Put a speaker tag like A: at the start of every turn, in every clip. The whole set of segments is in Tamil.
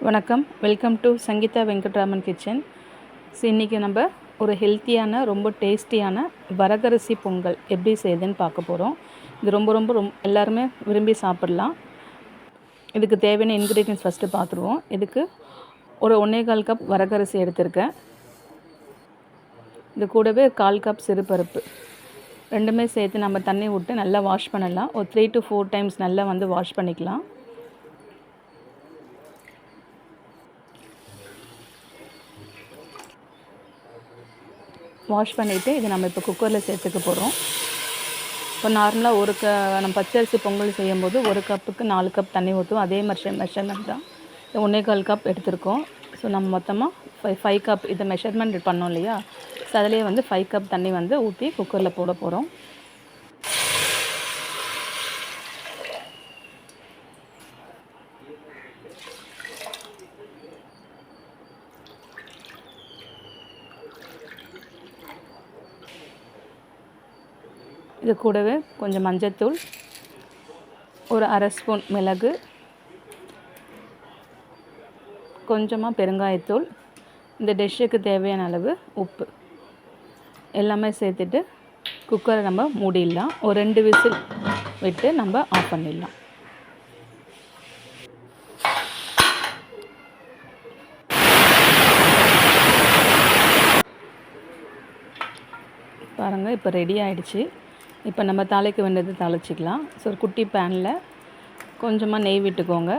A: வணக்கம், welcome to Sangeetha Venkatraman kitchen. இன்றைக்கி நம்ம ஒரு ஹெல்த்தியான ரொம்ப டேஸ்டியான வரகரிசி பொங்கல் எப்படி செய்யுதுன்னு பார்க்க போகிறோம். இது ரொம்ப எல்லாருமே விரும்பி சாப்பிட்லாம். இதுக்கு தேவையான இன்க்ரீடியன்ஸ் ஃபஸ்ட்டு பார்த்துருவோம். இதுக்கு ஒரு 1.25 கப் வரகரிசி எடுத்திருக்கேன். இது கூடவே 1/4 கப் சிறுபருப்பு ரெண்டுமே சேர்த்து நம்ம தண்ணி விட்டு நல்லா வாஷ் பண்ணலாம். ஒரு 3 to 4 டைம்ஸ் நல்லா வாஷ் பண்ணிக்கலாம். வாஷ் பண்ணிவிட்டு இதை நம்ம இப்போ குக்கரில் சேர்த்துக்க போகிறோம். இப்போ நார்மலாக நம்ம பச்சரிசி பொங்கல் செய்யும்போது 1 கப்புக்கு 4 கப் தண்ணி ஊற்றுவோம். அதே மெஷர்மெண்ட் தான். 1.25 கப் எடுத்திருக்கோம். ஸோ நம்ம மொத்தமாக 5 கப் இதை மெஷர்மெண்ட் பண்ணோம் இல்லையா? ஸோ அதிலே 5 கப் தண்ணி ஊற்றி குக்கரில் போட போகிறோம். இது கூடவே கொஞ்சம் மஞ்சத்தூள், ஒரு 1/2 ஸ்பூன் மிளகு, கொஞ்சமாக பெருங்காயத்தூள், இந்த டிஷ்ஷுக்கு தேவையான அளவு உப்பு எல்லாமே சேர்த்துட்டு குக்கரை நம்ம மூடிடலாம். ஒரு 2 விசில் விட்டு நம்ம ஆஃப் பண்ணிடலாம். பாருங்கள், இப்போ ரெடி ஆகிடுச்சு. இப்போ நம்ம தாளிக்க வேண்டியது தாளிச்சிக்கலாம். ஸோ ஒரு குட்டி பேனில் கொஞ்சமாக நெய் விட்டுக்கோங்க.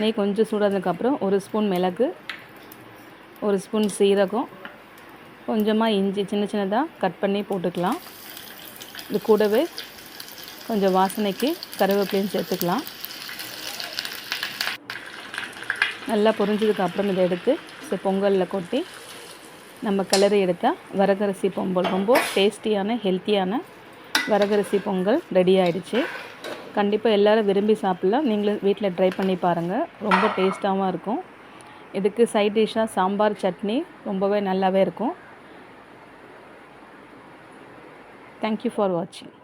A: நெய் கொஞ்சம் சூடானதுக்கப்புறம் 1 ஸ்பூன் மிளகு, 1 ஸ்பூன் சீரகம், கொஞ்சமாக இஞ்சி சின்னதாக கட் பண்ணி போட்டுக்கலாம். இது கூடவே கொஞ்சம் வாசனைக்கு கருவேப்பிலையும் சேர்த்துக்கலாம். நல்லா பொரிஞ்சதுக்கப்புறம் இதை எடுத்து பொங்கலில் கொட்டி நம்ம கிளறி எடுத்தால் வரகரிசி பொங்கல் ரொம்ப டேஸ்டியான ஹெல்த்தியான வரகரிசி பொங்கல் ரெடி ஆகிடுச்சு. கண்டிப்பாக எல்லோரும் விரும்பி சாப்பிட்லாம். நீங்களும் வீட்டில் ட்ரை பண்ணி பாருங்கள். ரொம்ப டேஸ்ட்டாகவும் இருக்கும். இதுக்கு சைட் டிஷ்ஷாக சாம்பார் சட்னி ரொம்பவே நல்லாவே இருக்கும். தேங்க்யூ ஃபார் வாட்சிங்.